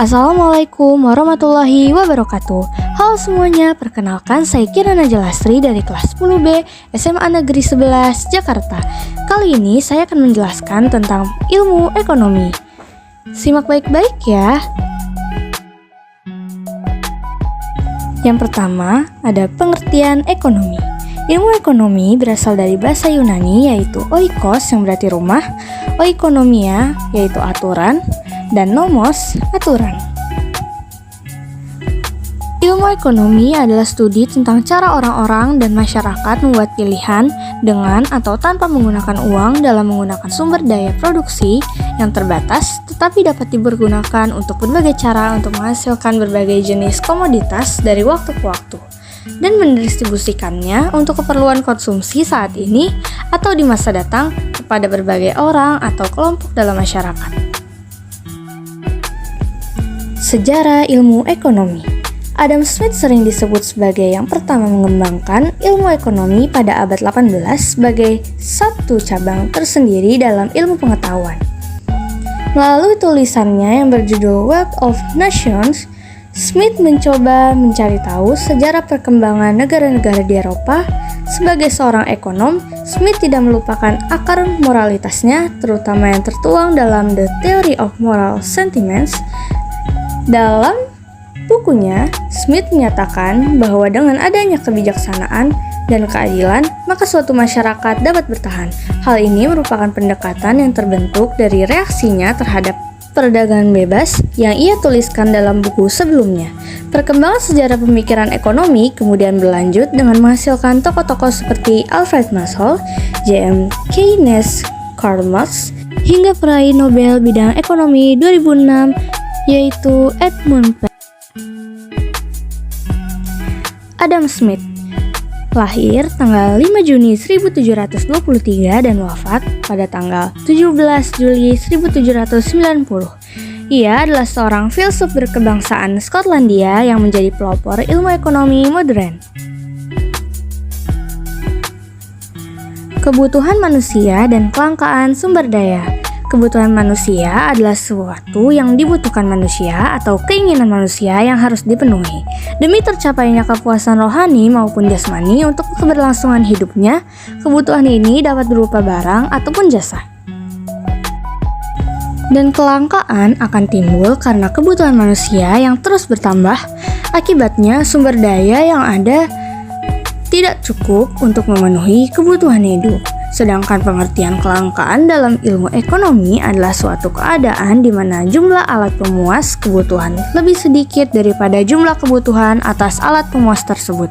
Assalamualaikum warahmatullahi wabarakatuh. Halo semuanya, perkenalkan saya Kirana Jalastri dari kelas 10B SMA Negeri 11 Jakarta. Kali ini saya akan menjelaskan tentang ilmu ekonomi. Simak baik-baik ya. Yang pertama, ada pengertian ekonomi. Ilmu ekonomi berasal dari bahasa Yunani yaitu oikos yang berarti rumah, oikonomia yaitu aturan, dan nomos, aturan. Ilmu ekonomi adalah studi tentang cara orang-orang dan masyarakat membuat pilihan dengan atau tanpa menggunakan uang dalam menggunakan sumber daya produksi yang terbatas tetapi dapat dipergunakan untuk berbagai cara untuk menghasilkan berbagai jenis komoditas dari waktu ke waktu dan mendistribusikannya untuk keperluan konsumsi saat ini atau di masa datang kepada berbagai orang atau kelompok dalam masyarakat. Sejarah ilmu ekonomi. Adam Smith sering disebut sebagai yang pertama mengembangkan ilmu ekonomi pada abad 18 sebagai satu cabang tersendiri dalam ilmu pengetahuan. Melalui tulisannya yang berjudul Wealth of Nations, Smith mencoba mencari tahu sejarah perkembangan negara-negara di Eropa. Sebagai seorang ekonom, Smith tidak melupakan akar moralitasnya, terutama yang tertuang dalam The Theory of Moral Sentiments. Dalam bukunya, Smith menyatakan bahwa dengan adanya kebijaksanaan dan keadilan, maka suatu masyarakat dapat bertahan. Hal ini merupakan pendekatan yang terbentuk dari reaksinya terhadap perdagangan bebas yang ia tuliskan dalam buku sebelumnya. Perkembangan sejarah pemikiran ekonomi kemudian berlanjut dengan menghasilkan tokoh-tokoh seperti Alfred Marshall, J.M. Keynes, Karl Marx, hingga peraih Nobel bidang ekonomi 2006 yaitu Edmund Burke. Adam Smith lahir tanggal 5 Juni 1723 dan wafat pada tanggal 17 Juli 1790. Ia adalah seorang filsuf berkebangsaan Skotlandia yang menjadi pelopor ilmu ekonomi modern. Kebutuhan manusia dan kelangkaan sumber daya. Kebutuhan manusia adalah sesuatu yang dibutuhkan manusia atau keinginan manusia yang harus dipenuhi demi tercapainya kepuasan rohani maupun jasmani untuk keberlangsungan hidupnya. Kebutuhan ini dapat berupa barang ataupun jasa. Dan kelangkaan akan timbul karena kebutuhan manusia yang terus bertambah. Akibatnya sumber daya yang ada tidak cukup untuk memenuhi kebutuhan hidup. Sedangkan pengertian kelangkaan dalam ilmu ekonomi adalah suatu keadaan di mana jumlah alat pemuas kebutuhan lebih sedikit daripada jumlah kebutuhan atas alat pemuas tersebut.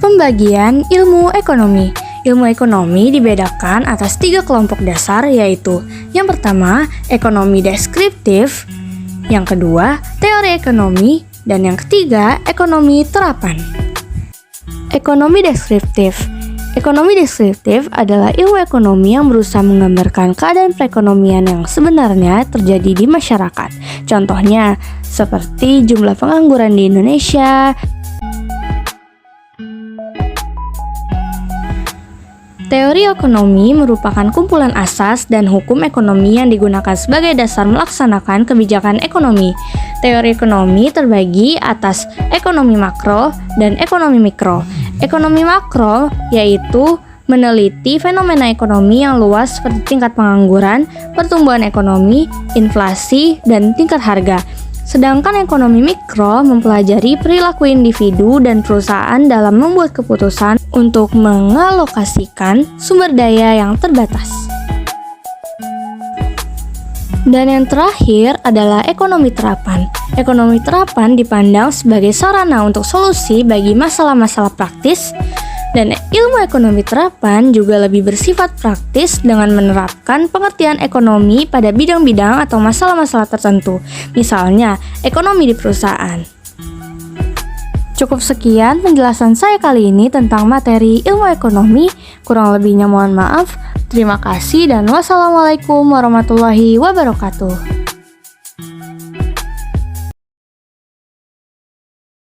Pembagian ilmu ekonomi. Ilmu ekonomi dibedakan atas 3 kelompok dasar yaitu yang pertama, ekonomi deskriptif, yang kedua, teori ekonomi, dan yang ketiga, ekonomi terapan. Ekonomi deskriptif. Ekonomi deskriptif adalah ilmu ekonomi yang berusaha menggambarkan keadaan perekonomian yang sebenarnya terjadi di masyarakat. Contohnya, seperti jumlah pengangguran di Indonesia. Teori ekonomi merupakan kumpulan asas dan hukum ekonomi yang digunakan sebagai dasar melaksanakan kebijakan ekonomi. Teori ekonomi terbagi atas ekonomi makro dan ekonomi mikro. Ekonomi makro yaitu meneliti fenomena ekonomi yang luas seperti tingkat pengangguran, pertumbuhan ekonomi, inflasi, dan tingkat harga. Sedangkan ekonomi mikro mempelajari perilaku individu dan perusahaan dalam membuat keputusan untuk mengalokasikan sumber daya yang terbatas. Dan yang terakhir adalah ekonomi terapan. Ekonomi terapan dipandang sebagai sarana untuk solusi bagi masalah-masalah praktis, dan ilmu ekonomi terapan juga lebih bersifat praktis dengan menerapkan pengertian ekonomi pada bidang-bidang atau masalah-masalah tertentu, misalnya ekonomi di perusahaan. Cukup sekian penjelasan saya kali ini tentang materi ilmu ekonomi. Kurang lebihnya mohon maaf. Terima kasih dan wassalamualaikum warahmatullahi wabarakatuh.